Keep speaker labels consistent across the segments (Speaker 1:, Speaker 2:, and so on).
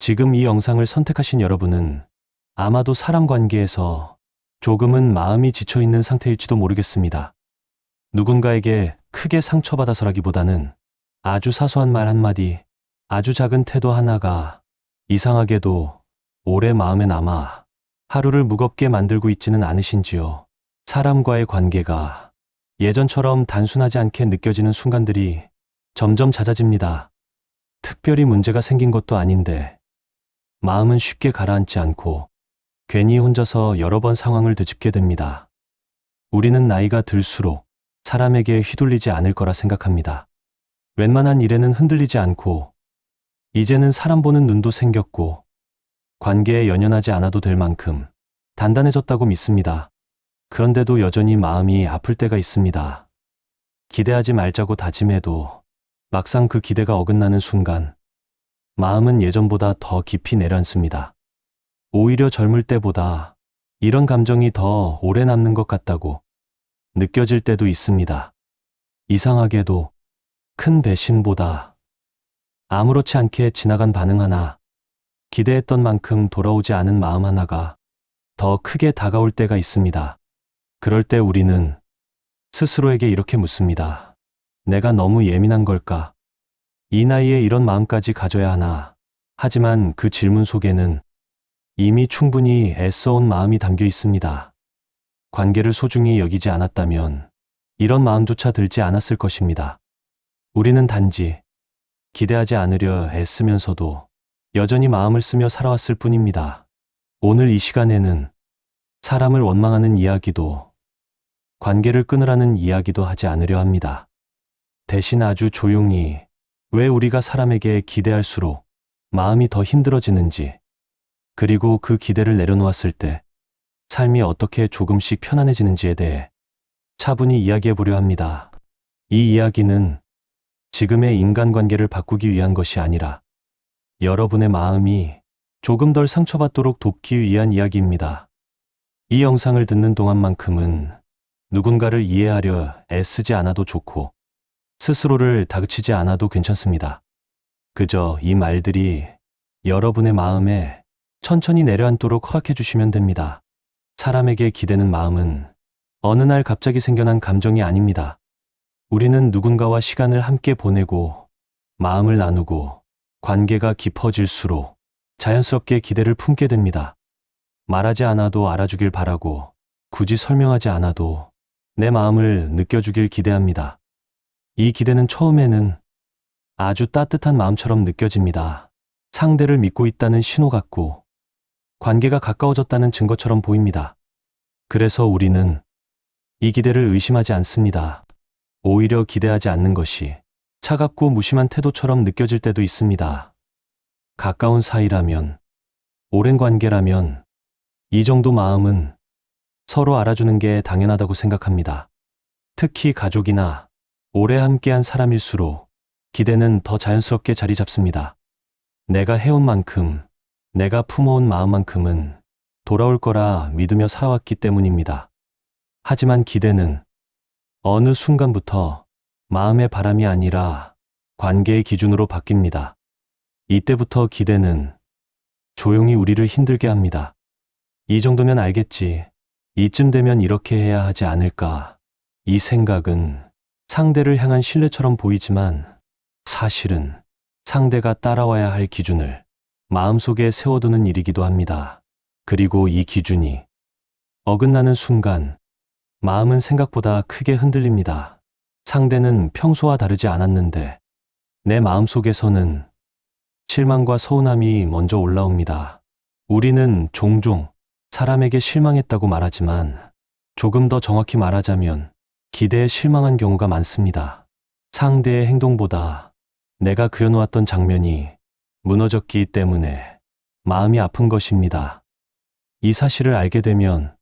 Speaker 1: 지금 이 영상을 선택하신 여러분은 아마도 사람 관계에서 조금은 마음이 지쳐있는 상태일지도 모르겠습니다. 누군가에게 크게 상처받아서라기보다는 아주 사소한 말 한마디, 아주 작은 태도 하나가 이상하게도 오래 마음에 남아 하루를 무겁게 만들고 있지는 않으신지요. 사람과의 관계가 예전처럼 단순하지 않게 느껴지는 순간들이 점점 잦아집니다. 특별히 문제가 생긴 것도 아닌데 마음은 쉽게 가라앉지 않고 괜히 혼자서 여러 번 상황을 되짚게 됩니다. 우리는 나이가 들수록 사람에게 휘둘리지 않을 거라 생각합니다. 웬만한 일에는 흔들리지 않고 이제는 사람 보는 눈도 생겼고 관계에 연연하지 않아도 될 만큼 단단해졌다고 믿습니다. 그런데도 여전히 마음이 아플 때가 있습니다. 기대하지 말자고 다짐해도 막상 그 기대가 어긋나는 순간 마음은 예전보다 더 깊이 내려앉습니다. 오히려 젊을 때보다 이런 감정이 더 오래 남는 것 같다고 느껴질 때도 있습니다. 이상하게도 큰 배신보다 아무렇지 않게 지나간 반응 하나, 기대했던 만큼 돌아오지 않은 마음 하나가 더 크게 다가올 때가 있습니다. 그럴 때 우리는 스스로에게 이렇게 묻습니다. 내가 너무 예민한 걸까? 이 나이에 이런 마음까지 가져야 하나? 하지만 그 질문 속에는 이미 충분히 애써온 마음이 담겨 있습니다. 관계를 소중히 여기지 않았다면 이런 마음조차 들지 않았을 것입니다. 우리는 단지 기대하지 않으려 애쓰면서도 여전히 마음을 쓰며 살아왔을 뿐입니다. 오늘 이 시간에는 사람을 원망하는 이야기도 관계를 끊으라는 이야기도 하지 않으려 합니다. 대신 아주 조용히 왜 우리가 사람에게 기대할수록 마음이 더 힘들어지는지, 그리고 그 기대를 내려놓았을 때 삶이 어떻게 조금씩 편안해지는지에 대해 차분히 이야기해 보려 합니다. 이 이야기는 지금의 인간관계를 바꾸기 위한 것이 아니라 여러분의 마음이 조금 덜 상처받도록 돕기 위한 이야기입니다. 이 영상을 듣는 동안만큼은 누군가를 이해하려 애쓰지 않아도 좋고 스스로를 다그치지 않아도 괜찮습니다. 그저 이 말들이 여러분의 마음에 천천히 내려앉도록 허락해 주시면 됩니다. 사람에게 기대는 마음은 어느 날 갑자기 생겨난 감정이 아닙니다. 우리는 누군가와 시간을 함께 보내고 마음을 나누고 관계가 깊어질수록 자연스럽게 기대를 품게 됩니다. 말하지 않아도 알아주길 바라고 굳이 설명하지 않아도 내 마음을 느껴주길 기대합니다. 이 기대는 처음에는 아주 따뜻한 마음처럼 느껴집니다. 상대를 믿고 있다는 신호 같고 관계가 가까워졌다는 증거처럼 보입니다. 그래서 우리는 이 기대를 의심하지 않습니다. 오히려 기대하지 않는 것이 차갑고 무심한 태도처럼 느껴질 때도 있습니다. 가까운 사이라면, 오랜 관계라면 이 정도 마음은 서로 알아주는 게 당연하다고 생각합니다. 특히 가족이나 오래 함께한 사람일수록 기대는 더 자연스럽게 자리 잡습니다. 내가 해온 만큼, 내가 품어온 마음만큼은 돌아올 거라 믿으며 살아왔기 때문입니다. 하지만 기대는 어느 순간부터 마음의 바람이 아니라 관계의 기준으로 바뀝니다. 이때부터 기대는 조용히 우리를 힘들게 합니다. 이 정도면 알겠지. 이쯤 되면 이렇게 해야 하지 않을까. 이 생각은 상대를 향한 신뢰처럼 보이지만 사실은 상대가 따라와야 할 기준을 마음속에 세워두는 일이기도 합니다. 그리고 이 기준이 어긋나는 순간 마음은 생각보다 크게 흔들립니다. 상대는 평소와 다르지 않았는데 내 마음속에서는 실망과 서운함이 먼저 올라옵니다. 우리는 종종 사람에게 실망했다고 말하지만 조금 더 정확히 말하자면 기대에 실망한 경우가 많습니다. 상대의 행동보다 내가 그려놓았던 장면이 무너졌기 때문에 마음이 아픈 것입니다. 이 사실을 알게 되면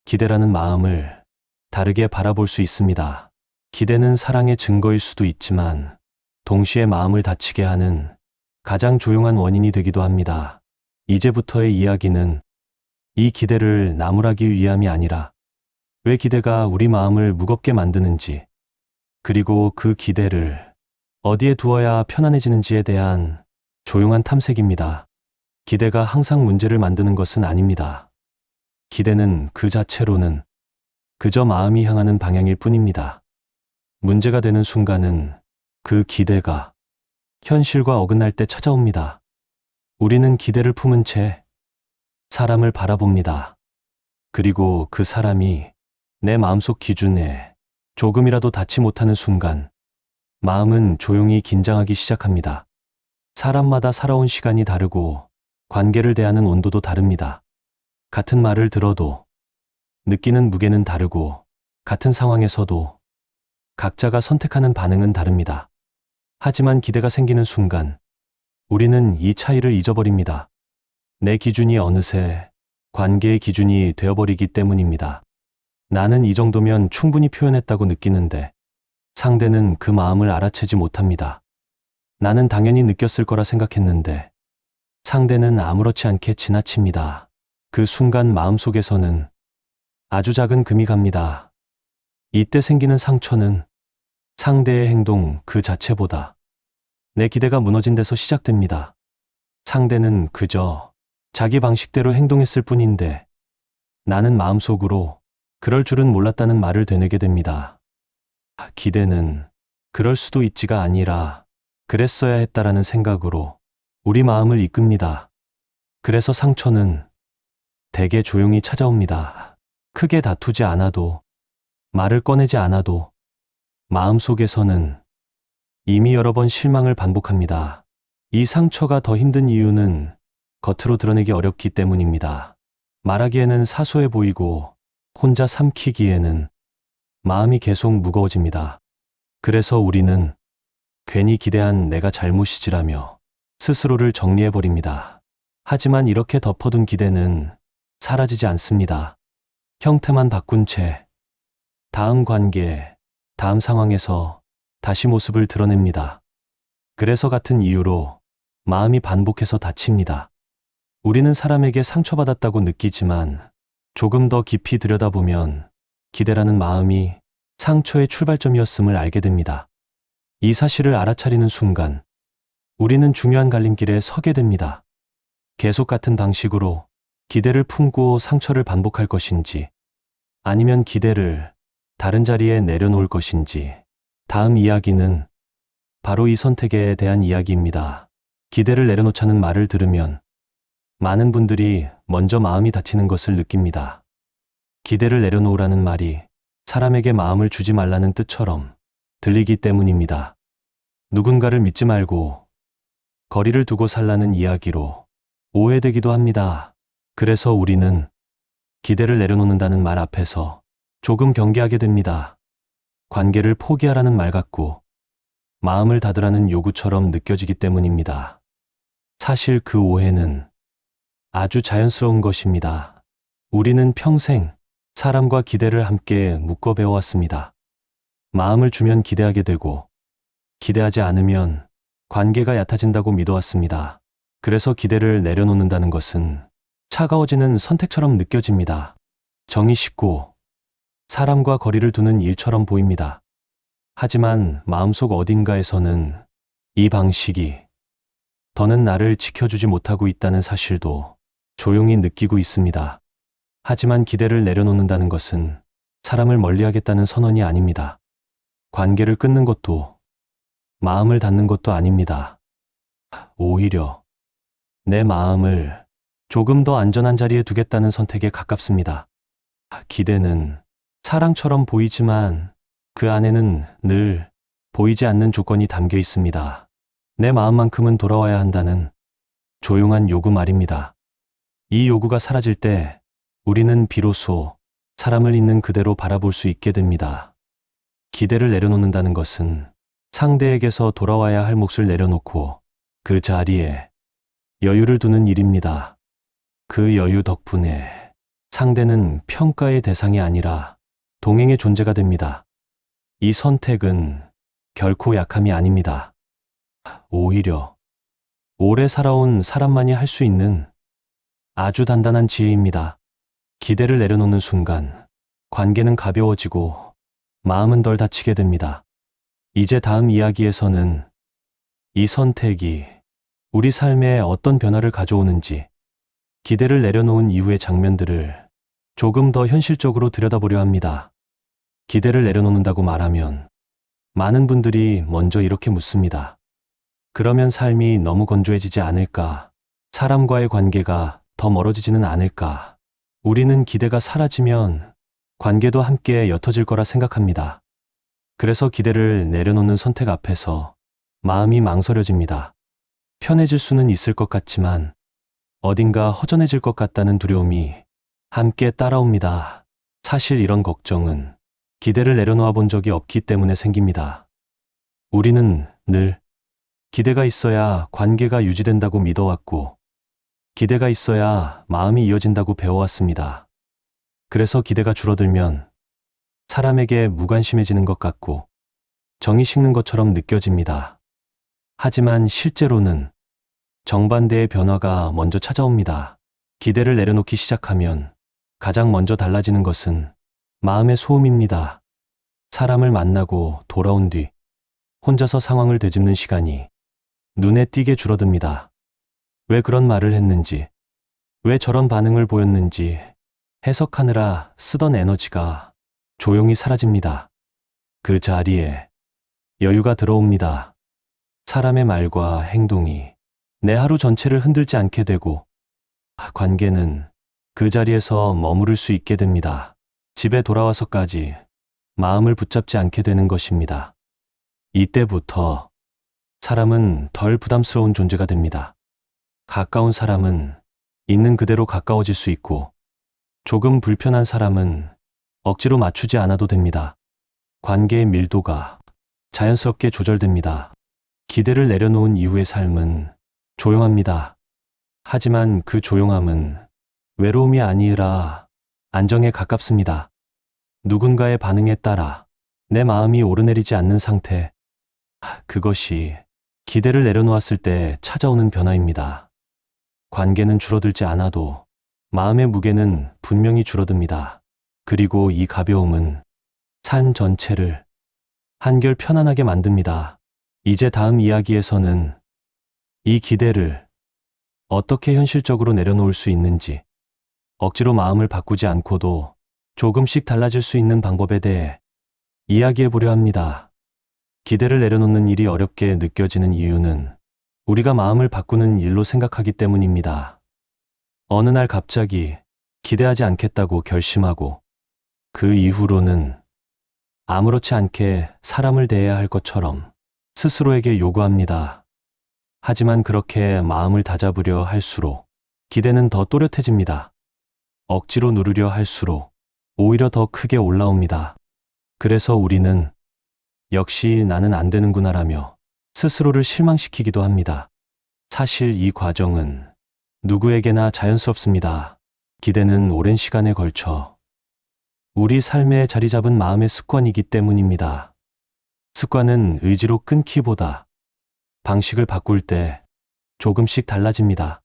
Speaker 1: 기대라는 마음을 다르게 바라볼 수 있습니다. 기대는 사랑의 증거일 수도 있지만 동시에 마음을 다치게 하는 가장 조용한 원인이 되기도 합니다. 이제부터의 이야기는 이 기대를 나무라기 위함이 아니라 왜 기대가 우리 마음을 무겁게 만드는지, 그리고 그 기대를 어디에 두어야 편안해지는지에 대한 조용한 탐색입니다. 기대가 항상 문제를 만드는 것은 아닙니다. 기대는 그 자체로는 그저 마음이 향하는 방향일 뿐입니다. 문제가 되는 순간은 그 기대가 현실과 어긋날 때 찾아옵니다. 우리는 기대를 품은 채 사람을 바라봅니다. 그리고 그 사람이 내 마음속 기준에 조금이라도 닿지 못하는 순간 마음은 조용히 긴장하기 시작합니다. 사람마다 살아온 시간이 다르고 관계를 대하는 온도도 다릅니다. 같은 말을 들어도 느끼는 무게는 다르고 같은 상황에서도 각자가 선택하는 반응은 다릅니다. 하지만 기대가 생기는 순간 우리는 이 차이를 잊어버립니다. 내 기준이 어느새 관계의 기준이 되어버리기 때문입니다. 나는 이 정도면 충분히 표현했다고 느끼는데 상대는 그 마음을 알아채지 못합니다. 나는 당연히 느꼈을 거라 생각했는데 상대는 아무렇지 않게 지나칩니다. 그 순간 마음속에서는 아주 작은 금이 갑니다. 이때 생기는 상처는 상대의 행동 그 자체보다 내 기대가 무너진 데서 시작됩니다. 상대는 그저 자기 방식대로 행동했을 뿐인데 나는 마음속으로 그럴 줄은 몰랐다는 말을 되뇌게 됩니다. 기대는 그럴 수도 있지가 아니라 그랬어야 했다라는 생각으로 우리 마음을 이끕니다. 그래서 상처는 대개 조용히 찾아옵니다. 크게 다투지 않아도, 말을 꺼내지 않아도 마음속에서는 이미 여러 번 실망을 반복합니다. 이 상처가 더 힘든 이유는 겉으로 드러내기 어렵기 때문입니다. 말하기에는 사소해 보이고 혼자 삼키기에는 마음이 계속 무거워집니다. 그래서 우리는 괜히 기대한 내가 잘못이지라며 스스로를 정리해버립니다. 하지만 이렇게 덮어둔 기대는 사라지지 않습니다. 형태만 바꾼 채 다음 관계, 다음 상황에서 다시 모습을 드러냅니다. 그래서 같은 이유로 마음이 반복해서 다칩니다. 우리는 사람에게 상처받았다고 느끼지만 조금 더 깊이 들여다보면 기대라는 마음이 상처의 출발점이었음을 알게 됩니다. 이 사실을 알아차리는 순간 우리는 중요한 갈림길에 서게 됩니다. 계속 같은 방식으로 기대를 품고 상처를 반복할 것인지 아니면 기대를 다른 자리에 내려놓을 것인지 다음 이야기는 바로 이 선택에 대한 이야기입니다. 기대를 내려놓자는 말을 들으면 많은 분들이 먼저 마음이 다치는 것을 느낍니다. 기대를 내려놓으라는 말이 사람에게 마음을 주지 말라는 뜻처럼 들리기 때문입니다. 누군가를 믿지 말고 거리를 두고 살라는 이야기로 오해되기도 합니다. 그래서 우리는 기대를 내려놓는다는 말 앞에서 조금 경계하게 됩니다. 관계를 포기하라는 말 같고 마음을 닫으라는 요구처럼 느껴지기 때문입니다. 사실 그 오해는 아주 자연스러운 것입니다. 우리는 평생 사람과 기대를 함께 묶어 배워왔습니다. 마음을 주면 기대하게 되고 기대하지 않으면 관계가 얕아진다고 믿어왔습니다. 그래서 기대를 내려놓는다는 것은 차가워지는 선택처럼 느껴집니다. 정이 식고 사람과 거리를 두는 일처럼 보입니다. 하지만 마음속 어딘가에서는 이 방식이 더는 나를 지켜주지 못하고 있다는 사실도 조용히 느끼고 있습니다. 하지만 기대를 내려놓는다는 것은 사람을 멀리하겠다는 선언이 아닙니다. 관계를 끊는 것도 마음을 닫는 것도 아닙니다. 오히려 내 마음을 조금 더 안전한 자리에 두겠다는 선택에 가깝습니다. 기대는 사랑처럼 보이지만 그 안에는 늘 보이지 않는 조건이 담겨 있습니다. 내 마음만큼은 돌아와야 한다는 조용한 요구 말입니다. 이 요구가 사라질 때 우리는 비로소 사람을 있는 그대로 바라볼 수 있게 됩니다. 기대를 내려놓는다는 것은 상대에게서 돌아와야 할 몫을 내려놓고 그 자리에 여유를 두는 일입니다. 그 여유 덕분에 상대는 평가의 대상이 아니라 동행의 존재가 됩니다. 이 선택은 결코 약함이 아닙니다. 오히려 오래 살아온 사람만이 할 수 있는 아주 단단한 지혜입니다. 기대를 내려놓는 순간 관계는 가벼워지고 마음은 덜 다치게 됩니다. 이제 다음 이야기에서는 이 선택이 우리 삶에 어떤 변화를 가져오는지, 기대를 내려놓은 이후의 장면들을 조금 더 현실적으로 들여다보려 합니다. 기대를 내려놓는다고 말하면 많은 분들이 먼저 이렇게 묻습니다. 그러면 삶이 너무 건조해지지 않을까? 사람과의 관계가 더 멀어지지는 않을까? 우리는 기대가 사라지면 관계도 함께 옅어질 거라 생각합니다. 그래서 기대를 내려놓는 선택 앞에서 마음이 망설여집니다. 편해질 수는 있을 것 같지만 어딘가 허전해질 것 같다는 두려움이 함께 따라옵니다. 사실 이런 걱정은 기대를 내려놓아 본 적이 없기 때문에 생깁니다. 우리는 늘 기대가 있어야 관계가 유지된다고 믿어왔고, 기대가 있어야 마음이 이어진다고 배워왔습니다. 그래서 기대가 줄어들면 사람에게 무관심해지는 것 같고 정이 식는 것처럼 느껴집니다. 하지만 실제로는 정반대의 변화가 먼저 찾아옵니다. 기대를 내려놓기 시작하면 가장 먼저 달라지는 것은 마음의 소음입니다. 사람을 만나고 돌아온 뒤 혼자서 상황을 되짚는 시간이 눈에 띄게 줄어듭니다. 왜 그런 말을 했는지, 왜 저런 반응을 보였는지 해석하느라 쓰던 에너지가 조용히 사라집니다. 그 자리에 여유가 들어옵니다. 사람의 말과 행동이 내 하루 전체를 흔들지 않게 되고, 관계는 그 자리에서 머무를 수 있게 됩니다. 집에 돌아와서까지 마음을 붙잡지 않게 되는 것입니다. 이때부터 사람은 덜 부담스러운 존재가 됩니다. 가까운 사람은 있는 그대로 가까워질 수 있고, 조금 불편한 사람은 억지로 맞추지 않아도 됩니다. 관계의 밀도가 자연스럽게 조절됩니다. 기대를 내려놓은 이후의 삶은 조용합니다. 하지만 그 조용함은 외로움이 아니라 안정에 가깝습니다. 누군가의 반응에 따라 내 마음이 오르내리지 않는 상태, 그것이 기대를 내려놓았을 때 찾아오는 변화입니다. 관계는 줄어들지 않아도 마음의 무게는 분명히 줄어듭니다. 그리고 이 가벼움은 삶 전체를 한결 편안하게 만듭니다. 이제 다음 이야기에서는 이 기대를 어떻게 현실적으로 내려놓을 수 있는지, 억지로 마음을 바꾸지 않고도 조금씩 달라질 수 있는 방법에 대해 이야기해 보려 합니다. 기대를 내려놓는 일이 어렵게 느껴지는 이유는 우리가 마음을 바꾸는 일로 생각하기 때문입니다. 어느 날 갑자기 기대하지 않겠다고 결심하고 그 이후로는 아무렇지 않게 사람을 대해야 할 것처럼 스스로에게 요구합니다. 하지만 그렇게 마음을 다잡으려 할수록 기대는 더 또렷해집니다. 억지로 누르려 할수록 오히려 더 크게 올라옵니다. 그래서 우리는 역시 나는 안 되는구나라며 스스로를 실망시키기도 합니다. 사실 이 과정은 누구에게나 자연스럽습니다. 기대는 오랜 시간에 걸쳐 우리 삶에 자리 잡은 마음의 습관이기 때문입니다. 습관은 의지로 끊기보다 방식을 바꿀 때 조금씩 달라집니다.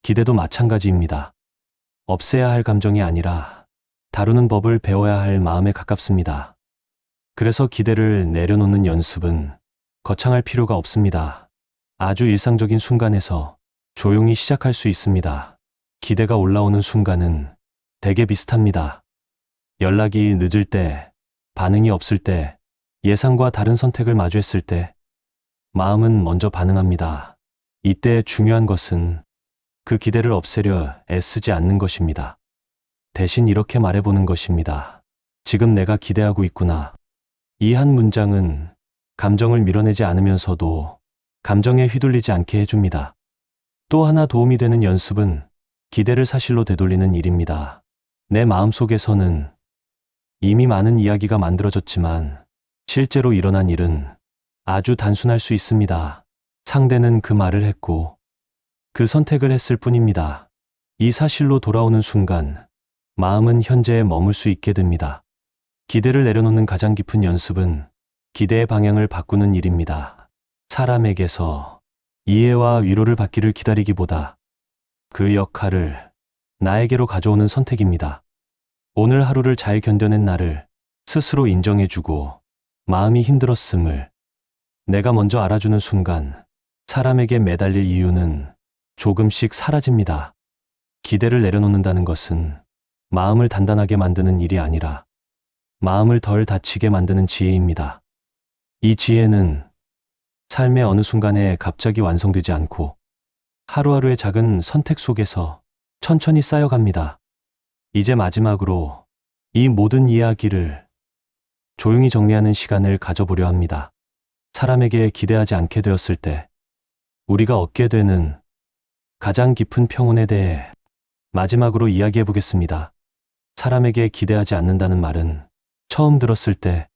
Speaker 1: 기대도 마찬가지입니다. 없애야 할 감정이 아니라 다루는 법을 배워야 할 마음에 가깝습니다. 그래서 기대를 내려놓는 연습은 거창할 필요가 없습니다. 아주 일상적인 순간에서 조용히 시작할 수 있습니다. 기대가 올라오는 순간은 되게 비슷합니다. 연락이 늦을 때, 반응이 없을 때, 예상과 다른 선택을 마주했을 때, 마음은 먼저 반응합니다. 이때 중요한 것은 그 기대를 없애려 애쓰지 않는 것입니다. 대신 이렇게 말해보는 것입니다. 지금 내가 기대하고 있구나. 이 한 문장은 감정을 밀어내지 않으면서도 감정에 휘둘리지 않게 해줍니다. 또 하나 도움이 되는 연습은 기대를 사실로 되돌리는 일입니다. 내 마음속에서는 이미 많은 이야기가 만들어졌지만 실제로 일어난 일은 아주 단순할 수 있습니다. 상대는 그 말을 했고 그 선택을 했을 뿐입니다. 이 사실로 돌아오는 순간 마음은 현재에 머물 수 있게 됩니다. 기대를 내려놓는 가장 깊은 연습은 기대의 방향을 바꾸는 일입니다. 사람에게서 이해와 위로를 받기를 기다리기보다 그 역할을 나에게로 가져오는 선택입니다. 오늘 하루를 잘 견뎌낸 나를 스스로 인정해주고 마음이 힘들었음을 내가 먼저 알아주는 순간 사람에게 매달릴 이유는 조금씩 사라집니다. 기대를 내려놓는다는 것은 마음을 단단하게 만드는 일이 아니라 마음을 덜 다치게 만드는 지혜입니다. 이 지혜는 삶의 어느 순간에 갑자기 완성되지 않고 하루하루의 작은 선택 속에서 천천히 쌓여갑니다. 이제 마지막으로 이 모든 이야기를 조용히 정리하는 시간을 가져보려 합니다. 사람에게 기대하지 않게 되었을 때 우리가 얻게 되는 가장 깊은 평온에 대해 마지막으로 이야기해 보겠습니다. 사람에게 기대하지 않는다는 말은 처음 들었을 때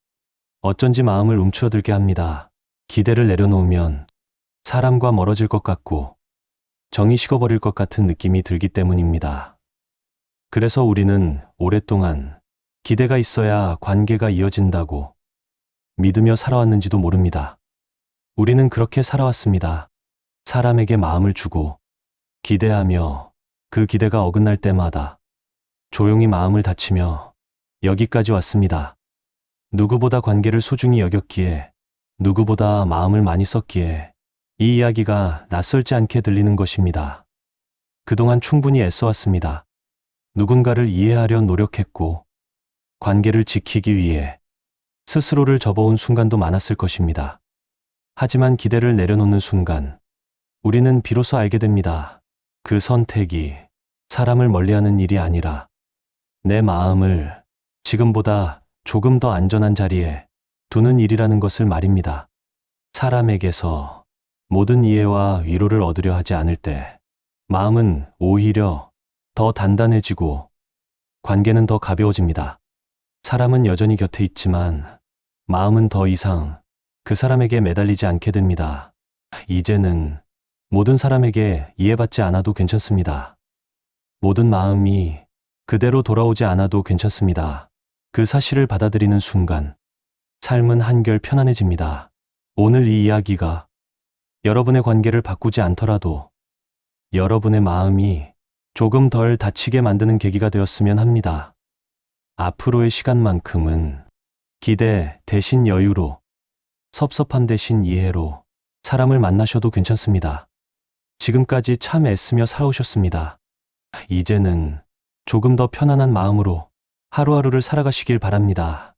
Speaker 1: 어쩐지 마음을 움츠러들게 합니다. 기대를 내려놓으면 사람과 멀어질 것 같고 정이 식어버릴 것 같은 느낌이 들기 때문입니다. 그래서 우리는 오랫동안 기대가 있어야 관계가 이어진다고 믿으며 살아왔는지도 모릅니다. 우리는 그렇게 살아왔습니다. 사람에게 마음을 주고 기대하며 그 기대가 어긋날 때마다 조용히 마음을 다치며 여기까지 왔습니다. 누구보다 관계를 소중히 여겼기에, 누구보다 마음을 많이 썼기에 이 이야기가 낯설지 않게 들리는 것입니다. 그동안 충분히 애써왔습니다. 누군가를 이해하려 노력했고 관계를 지키기 위해 스스로를 접어온 순간도 많았을 것입니다. 하지만 기대를 내려놓는 순간 우리는 비로소 알게 됩니다. 그 선택이 사람을 멀리하는 일이 아니라 내 마음을 지금보다 조금 더 안전한 자리에 두는 일이라는 것을 말입니다. 사람에게서 모든 이해와 위로를 얻으려 하지 않을 때 마음은 오히려 더 단단해지고 관계는 더 가벼워집니다. 사람은 여전히 곁에 있지만 마음은 더 이상 그 사람에게 매달리지 않게 됩니다. 이제는 모든 사람에게 이해받지 않아도 괜찮습니다. 모든 마음이 그대로 돌아오지 않아도 괜찮습니다. 그 사실을 받아들이는 순간 삶은 한결 편안해집니다. 오늘 이 이야기가 여러분의 관계를 바꾸지 않더라도 여러분의 마음이 조금 덜 다치게 만드는 계기가 되었으면 합니다. 앞으로의 시간만큼은 기대 대신 여유로, 섭섭함 대신 이해로 사람을 만나셔도 괜찮습니다. 지금까지 참 애쓰며 살아오셨습니다. 이제는 조금 더 편안한 마음으로 하루하루를 살아가시길 바랍니다.